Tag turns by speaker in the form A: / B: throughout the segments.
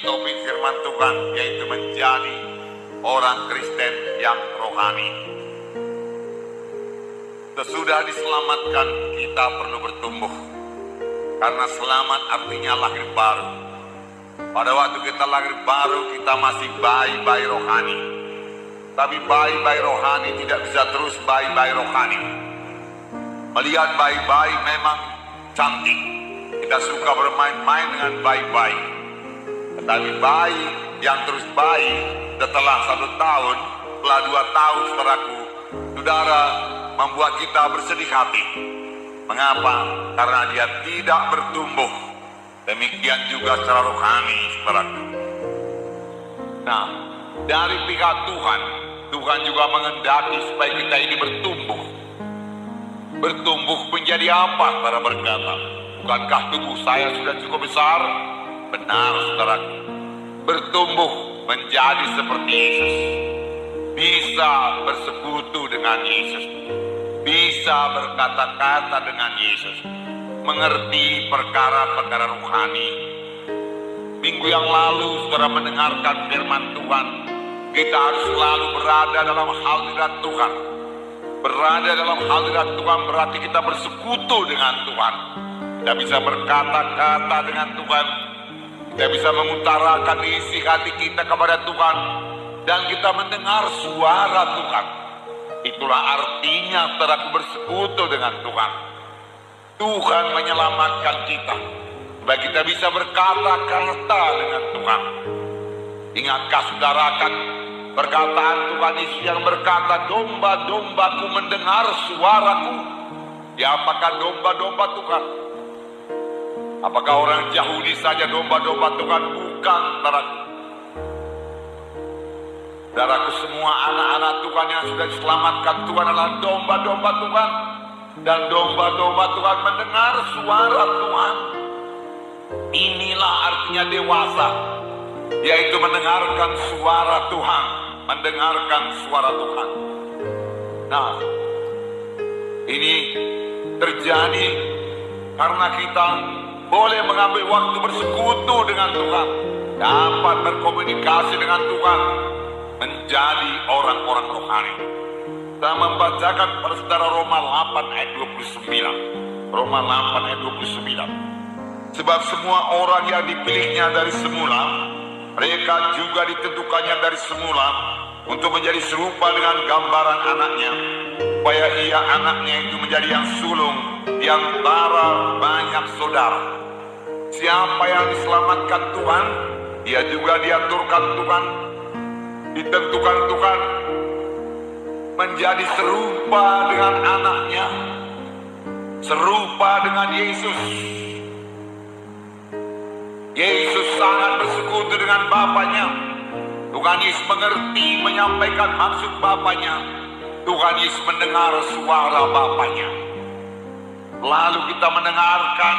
A: topik firman Tuhan, yaitu menjadi orang Kristen yang rohani. Sesudah diselamatkan, kita perlu bertumbuh. Karena selamat artinya lahir baru. Pada waktu kita lahir baru, kita masih bayi-bayi rohani. Tapi bayi-bayi rohani tidak bisa terus bayi-bayi rohani. Melihat bayi-bayi memang cantik. Kita suka bermain-main dengan bayi-bayi. Tetapi bayi yang terus bayi setelah 1 tahun, setelah 2 tahun, saudara, membuat kita bersedih hati. Mengapa? Karena dia tidak bertumbuh. Demikian juga secara rohani, saudaraku. Nah, dari pihak Tuhan, Tuhan juga mengendaki supaya kita ini bertumbuh. Bertumbuh menjadi apa? Saudara berkata, bukankah tubuh saya sudah cukup besar? Benar, saudaraku. Bertumbuh menjadi seperti Yesus. Bisa bersekutu dengan Yesus. Bisa berkata-kata dengan Yesus. Mengerti perkara-perkara rohani. Minggu yang lalu saudara mendengarkan firman Tuhan. Kita harus selalu berada dalam hadirat Tuhan. Berada dalam hadirat Tuhan berarti kita bersekutu dengan Tuhan. Kita bisa berkata-kata dengan Tuhan. Kita bisa mengutarakan isi hati kita kepada Tuhan. Dan kita mendengar suara Tuhan. Itulah artinya saudaraku bersekutu dengan Tuhan. Tuhan menyelamatkan kita. Supaya kita bisa berkata-kata dengan Tuhan. Ingatkah saudara akan perkataan Tuhan Yesus yang berkata, domba-dombaku mendengar suaraku. Ya, apakah domba-domba Tuhan? Apakah orang Yahudi saja domba-domba Tuhan? Bukan, saudaraku. Saudaraku, semua anak-anak Tuhan yang sudah diselamatkan Tuhan adalah domba-domba Tuhan. Dan domba-domba Tuhan mendengar suara Tuhan. Inilah artinya dewasa, yaitu mendengarkan suara Tuhan. Mendengarkan suara Tuhan. Nah, ini terjadi karena kita boleh mengambil waktu bersekutu dengan Tuhan. Dapat berkomunikasi dengan Tuhan. Menjadi orang-orang rohani. Kita membacakan pada saudara Roma 8 ayat 29. Roma 8 ayat 29. Sebab semua orang yang dipilihnya dari semula, mereka juga ditentukannya dari semula untuk menjadi serupa dengan gambaran anaknya, supaya ia anaknya itu menjadi yang sulung di antara banyak saudara. Siapa yang diselamatkan Tuhan, dia juga diaturkan Tuhan, ditentukan Tuhan menjadi serupa dengan anaknya, serupa dengan Yesus. Yesus sangat bersekutu dengan Bapanya. Tuhan Yesus mengerti menyampaikan maksud Bapanya. Tuhan Yesus mendengar suara Bapanya. Lalu kita mendengarkan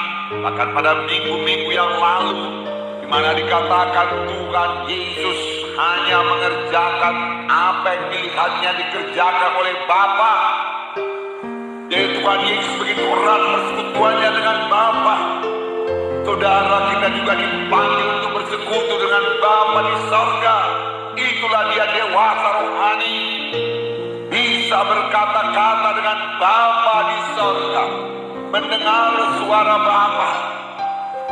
A: bahkan pada minggu-minggu yang lalu, di mana dikatakan Tuhan Yesus hanya mengerjakan apa yang pilihannya dikerjakan oleh Bapa. Jadi Tuhan Yesus begitu erat persekutuannya dengan Bapa. Saudara, kita juga dipanggil untuk bersekutu dengan Bapa di sorga. Itulah dia dewasa rohani. Bisa berkata-kata dengan Bapa di sorga. Mendengar suara Bapa.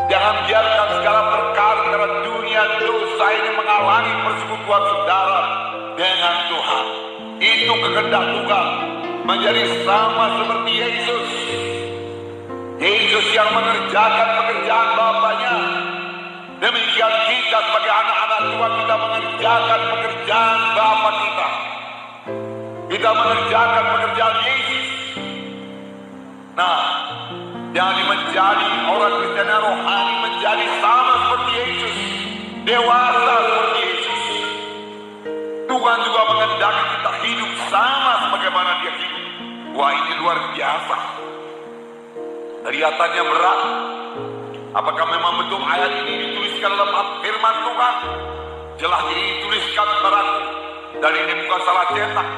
A: Jangan biarkan segala perkara dunia dosa ini menghalangi persekutuan saudara dengan Tuhan. Itu kehendak Tuhan. Menjadi sama seperti Yesus. Yesus yang mengerjakan pekerjaan Bapanya. Demikian kita sebagai anak-anak Tuhan, kita mengerjakan pekerjaan Bapa kita. Kita mengerjakan pekerjaan Yesus. Nah, jadi menjadi orang Kristen yang rohani, menjadi sama seperti Yesus, dewasa seperti Yesus. Tuhan juga mengendaki kita hidup sama sebagaimana Dia hidup. Wah, ini luar biasa. Kelihatannya berat. Apakah memang betul ayat ini dituliskan dalam firman Tuhan? Jelas ini dituliskan saudaraku. Dan ini bukan salah cetak.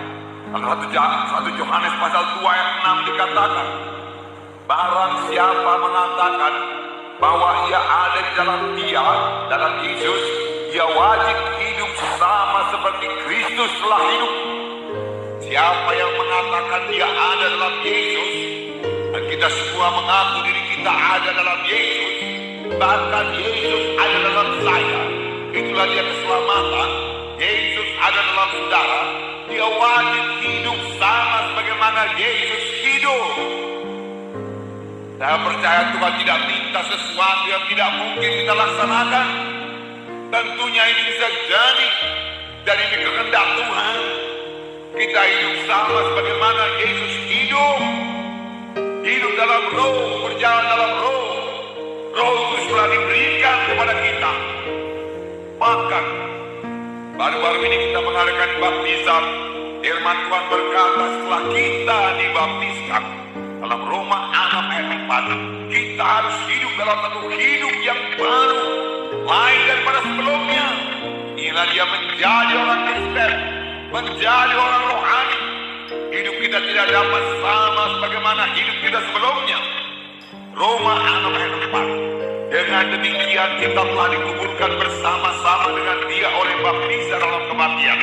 A: Karena 1 Yohanes pasal 2 ayat 6 dikatakan, barang siapa mengatakan bahwa ia ada di dalam Yesus, ia wajib hidup sama seperti Kristus telah hidup. Siapa yang mengatakan dia ada dalam Yesus, dan kita semua mengaku diri kita ada dalam Yesus, bahkan Yesus ada dalam saya, itulah dia keselamatan. Yesus ada dalam saudara, dia wajib hidup sama sebagaimana Yesus hidup. Saya percaya Tuhan tidak minta sesuatu yang tidak mungkin kita laksanakan. Tentunya ini bisa jadi dari kehendak Tuhan. Kita hidup sama sebagaimana Yesus hidup. Hidup dalam roh, berjalan dalam roh. Roh Kudus telah diberikan kepada kita. Maka baru-baru ini kita mengadakan baptisan. Firman Tuhan berkata setelah kita dibaptiskan dalam Roma 6 ayat 4, kita harus hidup dalam satu hidup yang baru, lain daripada sebelumnya. Inilah dia menjadi orang Kristen, menjadi orang rohani. Hidup kita tidak dapat sama sebagaimana hidup kita sebelumnya. Roma 6 ayat 4. Dengan demikian kita telah dikuburkan bersama-sama dengan dia oleh baptisan dalam kematian,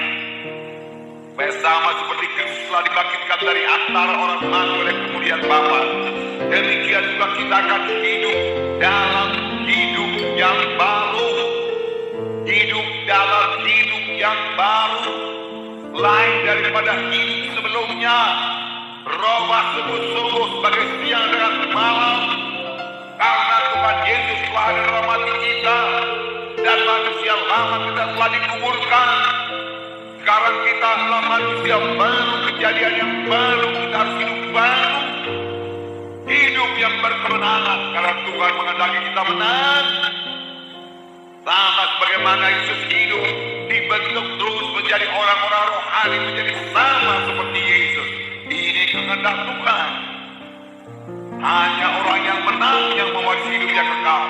A: supaya sama seperti Kristus telah dibangkitkan dari antara orang mati oleh kemuliaan Bapa, demikian juga kita akan hidup dalam hidup yang baru. Hidup dalam hidup yang baru, lain daripada hidup sebelumnya. Roma sungguh-sungguh sebagai siang dengan malam, karena Tuhan Yesus telah ada dalam hati kita, dan manusia lama kita telah dikuburkan. Sekarang kita adalah manusia baru, kejadian yang baru, kita harus hidup baru. Hidup yang berkemenangan, karena Tuhan menghendaki kita menang. Sama sebagaimana Yesus hidup, dibentuk terus menjadi orang-orang rohani, menjadi sama seperti Yesus. Ini kehendak Tuhan. Hanya orang yang menang yang mewarisi hidup yang kekal.